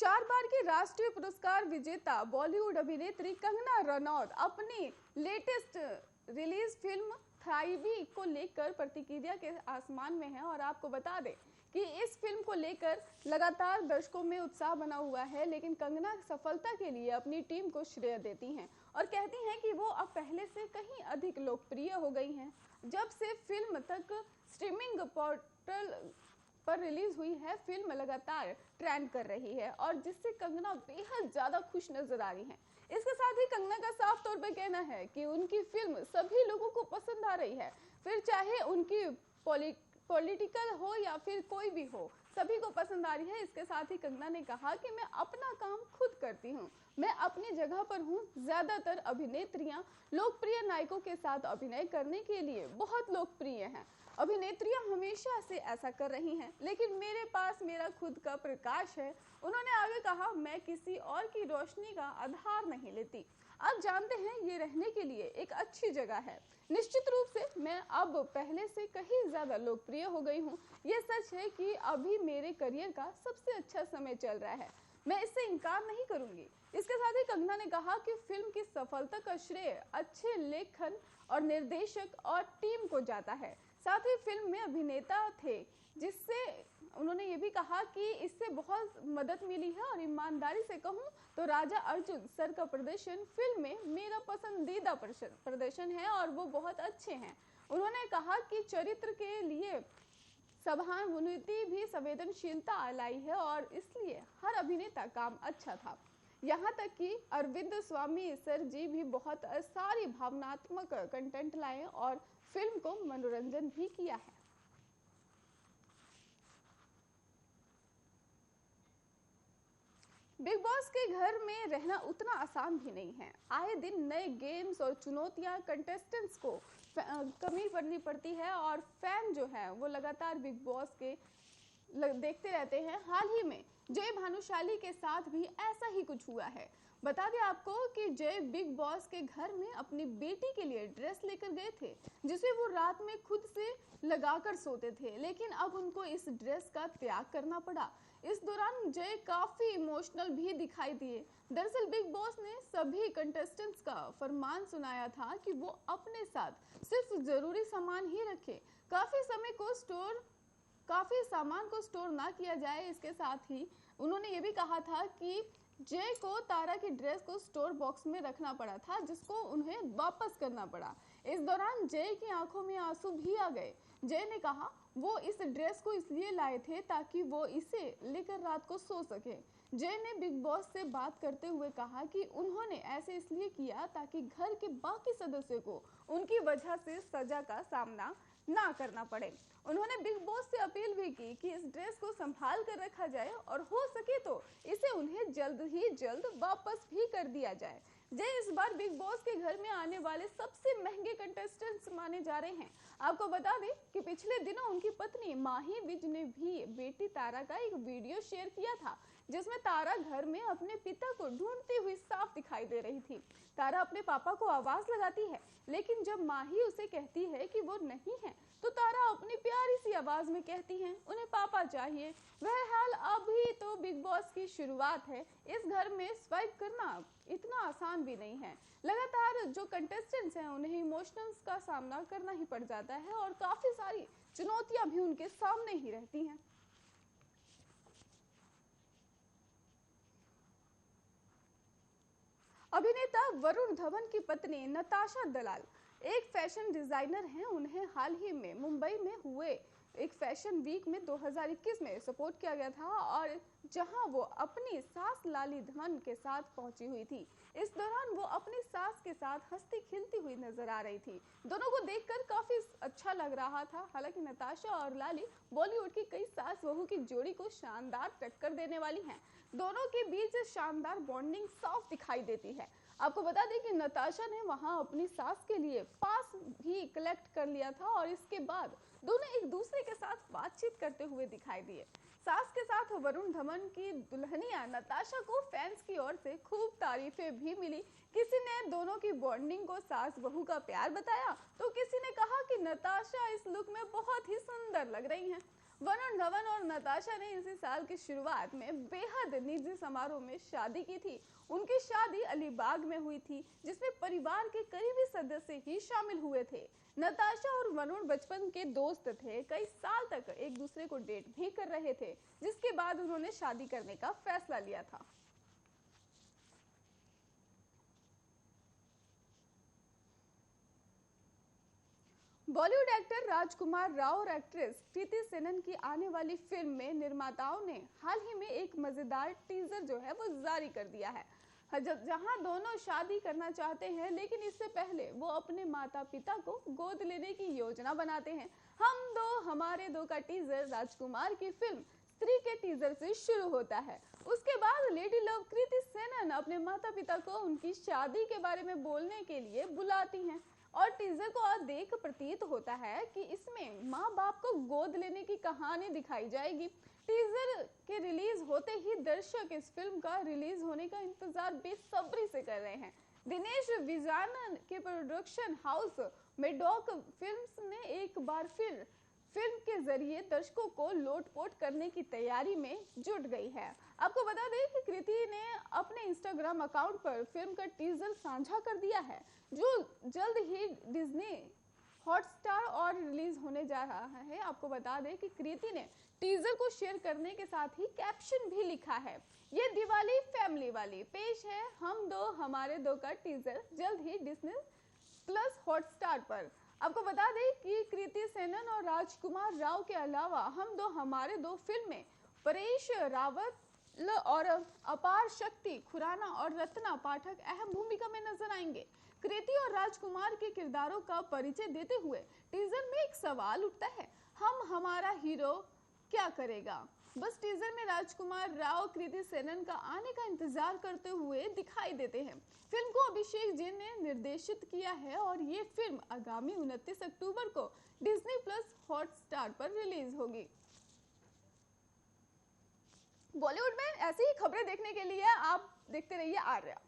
4 बार की राष्ट्रीय पुरस्कार विजेता बॉलीवुड अभिनेत्री कंगना रनौत अपनी लेटेस्ट रिलीज फिल्म थाईवी को लेकर प्रतिक्रिया के आसमान में है। और आपको बता दें कि इस फिल्म को लेकर लगातार दर्शकों में उत्साह बना हुआ है, लेकिन कंगना सफलता के लिए अपनी टीम को श्रेय देती हैं और कहती हैं कि वो अब पहले से कहीं अधिक लोकप्रिय हो गई हैं। जब से फिल्म तक स्ट्रीमिंग पोर्टल पर रिलीज हुई है, फिल्म लगातार ट्रेंड कर रही है और जिससे कंगना बेहद ज्यादा खुश नजर आ रही हैं। इसके साथ ही कंगना का साफ तौर पर कहना है कि उनकी फिल्म सभी लोगों को पसंद आ रही है, फिर चाहे उनकी पॉलिटिकल हो या फिर कोई भी हो, सभी को पसंद आ रही है। इसके साथ ही कंगना ने कहा कि मैं अपना काम खुद करती हूँ, मैं अपनी जगह पर हूँ। ज्यादातर अभिनेत्रियां लोकप्रिय नायकों के साथ अभिनय करने के लिए बहुत लोकप्रिय हैं। अभिनेत्रियां हमेशा से ऐसा कर रही हैं, लेकिन मेरे पास मेरा खुद का प्रकाश है। उन्होंने आगे कहा, मैं किसी और की रोशनी का आधार नहीं लेती। आप जानते हैं, ये रहने के लिए एक अच्छी जगह है। निश्चित रूप से मैं अब पहले से कहीं ज्यादा लोकप्रिय हो गई हूँ। ये सच है कि अभी मेरे करियर का सबसे अच्छा समय चल रहा है, मैं इससे इनकार नहीं करूंगी। इसके साथ ही कंगना ने कहा कि फिल्म की सफलता का श्रेय अच्छे लेखन और निर्देशक और टीम को जाता है। साथ ही फिल्म में अभिनेता थे, जिससे उन्होंने ये भी कहा कि इससे बहुत मदद मिली है। और ईमानदारी से कहूँ तो राजा अर्जुन सर का प्रदर्शन फिल्म में मेरा पसंदीदा प्रदर्शन है और वो बहुत अच्छे हैं। उन्होंने कहा कि चरित्र के लिए सहानुभूति भी संवेदनशीलता लाई है और इसलिए हर अभिनेता काम अच्छा था। यहाँ तक कि अरविंद स्वामी सर जी भी बहुत सारी भावनात्मक कंटेंट लाए और फिल्म को मनोरंजन भी किया है। बिग बॉस के घर में रहना उतना आसान भी नहीं है। आए दिन नए गेम्स और चुनौतियां कंटेस्टेंट्स को कमी करनी पड़ती है और फैन जो है वो लगातार बिग बॉस के देखते रहते हैं। हाल ही में जय भानुशाली के साथ भी ऐसा ही कुछ हुआ है। बता दें आपको कि जय बिग बॉस के घर में अपनी बेटी के लिए ड्रेस लेकर गए थे, जिसे वो रात में खुद से लगाकर सोते थे, लेकिन अब उनको इस ड्रेस का त्याग करना पड़ा। इस दौरान जय काफी इमोशनल भी दिखाई दिए। दरअसल बिग बॉस ने सभी कंटेस्टेंट्स का फरमान सुनाया था कि वो अपने साथ सिर्फ जरूरी सामान ही रखें, काफी सामान को स्टोर ना किया जाए। इसके साथ ही उन्होंने ये भी कहा था कि जय को तारा की ड्रेस को स्टोर बॉक्स में रखना पड़ा था, जिसको उन्हें वापस करना पड़ा। इस दौरान जय की आंखों में आंसू भी आ गए। जय ने कहा वो इस ड्रेस को इसलिए लाए थे ताकि वो इसे लेकर रात को सो सके। जय ने बिग बॉस से बात करते हुए कहा कि उन्होंने ऐसे इसलिए किया ताकि घर के बाकी सदस्यों को उनकी वजह से सजा का सामना ना करना पड़े। उन्होंने बिग बॉस से अपील भी की कि इस ड्रेस को संभाल कर रखा जाए और हो सके तो इसे उन्हें जल्द ही जल्द वापस भी कर दिया जाए। जय इस बार बिग बॉस के घर में आने वाले सबसे महंगे कंटेस्टेंट्स माने जा रहे हैं। आपको बता दें कि पिछले दिनों उनकी पत्नी माही विज ने भी बेटी तारा का एक वीडियो शेयर किया था, जिसमें तारा घर में अपने पिता को ढूंढती हुई साफ दिखाई दे रही थी। तारा अपने पापा को आवाज लगाती है, लेकिन जब माही उसे कहती है कि वो नहीं है, तो तारा अपनी प्यारी सी आवाज में कहती है उन्हें पापा चाहिए। बहरहाल अभी तो बिग बॉस की शुरुआत है, इस घर में सर्वाइव करना इतना आसान भी नहीं है। लगातार जो कंटेस्टेंट्स हैं उन्हें इमोशंस का सामना करना ही पड़ जाता है और काफी सारी चुनौतियां भी उनके सामने ही रहती हैं। अभिनेता वरुण धवन की पत्नी नताशा दलाल एक फैशन डिजाइनर हैं। उन्हें हाल ही में मुंबई में हुए एक फैशन वीक में 2021 में सपोर्ट किया गया था और जहां वो अपनी सास लाली धवन के साथ पहुंची हुई थी। इस दौरान वो अपनी सास के साथ हंसती खिलती हुई नजर आ रही थी। दोनों को देखकर काफी अच्छा लग रहा था। हालांकि नताशा और लाली बॉलीवुड की कई सास बहू की जोड़ी को शानदार टक्कर देने वाली हैं। दोनों के बीच शानदार बॉन्डिंग साफ दिखाई देती है। आपको बता दें कि नताशा ने वहां अपनी सास के लिए पास भी कलेक्ट कर लिया था और इसके बाद दोनों एक दूसरे के साथ बातचीत करते हुए दिखाई दिए। सास के साथ वरुण धवन की दुल्हनिया नताशा को फैंस की ओर से खूब तारीफें भी मिली। किसी ने दोनों की बॉन्डिंग को सास बहू का प्यार बताया, तो किसी ने कहा कि नताशा इस लुक में बहुत ही सुंदर लग रही हैं। वरुण धवन और नताशा ने इसी साल की शुरुआत में बेहद निजी समारोह में शादी की थी। उनकी शादी अलीबाग में हुई थी, जिसमें परिवार के करीबी सदस्य ही शामिल हुए थे। नताशा और वरुण बचपन के दोस्त थे, कई साल तक एक दूसरे को डेट भी कर रहे थे, जिसके बाद उन्होंने शादी करने का फैसला लिया था। बॉलीवुड एक्टर राजकुमार राव और एक्ट्रेस कृति सेनन की आने वाली फिल्म में निर्माताओं ने हाल ही में एक मजेदार टीजर जो है वो जारी कर दिया है, जहां दोनों शादी करना चाहते हैं, लेकिन इससे पहले वो अपने माता पिता को गोद लेने की योजना बनाते हैं। हम दो हमारे दो का टीजर राजकुमार की फिल्म स्त्री के टीजर से शुरू होता है। उसके बाद लेडी लव कृति सेनन अपने माता पिता को उनकी शादी के बारे में बोलने के लिए बुलाती हैं, और टीजर को देख प्रतीत होता है कि इसमें माँ बाप को गोद लेने की कहानी दिखाई जाएगी। टीजर के रिलीज होते ही दर्शक इस फिल्म का रिलीज होने का इंतजार बेसब्री से कर रहे हैं। दिनेश विजानन के प्रोडक्शन हाउस मेडॉक फिल्म्स ने एक बार फिर फिल्म के जरिए दर्शकों को लोटपोट करने की तैयारी में जुट गई है। आपको बता दें कि कृति ने अपने इंस्टाग्राम अकाउंट पर फिल्म का टीजर साझा कर दिया है, जो जल्द ही डिज्नी हॉटस्टार और रिलीज होने जा रहा है। आपको बता दें कि कृति ने टीजर को शेयर करने के साथ ही कैप्शन भी लिखा है, ये दिवाली फैमिली वाली पेश है हम दो हमारे दो का टीजर जल्द ही डिज्नी प्लस हॉटस्टार पर। आपको बता दें कि कृति सेनन और राजकुमार राव के अलावा हम दो हमारे दो फिल्में परेश रावत और अपार शक्ति खुराना और रत्ना पाठक अहम भूमिका में नजर आएंगे। कृति और राजकुमार के किरदारों का परिचय देते हुए टीजर में एक सवाल उठता है, हम हमारा हीरो क्या करेगा। बस टीजर में राजकुमार राव कृति सेनन का आने का इंतजार करते हुए दिखाई देते हैं। फिल्म को अभिषेक जैन ने निर्देशित किया है और ये फिल्म आगामी 29 अक्टूबर को डिज्नी प्लस हॉटस्टार पर रिलीज होगी। बॉलीवुड में ऐसी ही खबरें देखने के लिए आप देखते रहिए आर्या।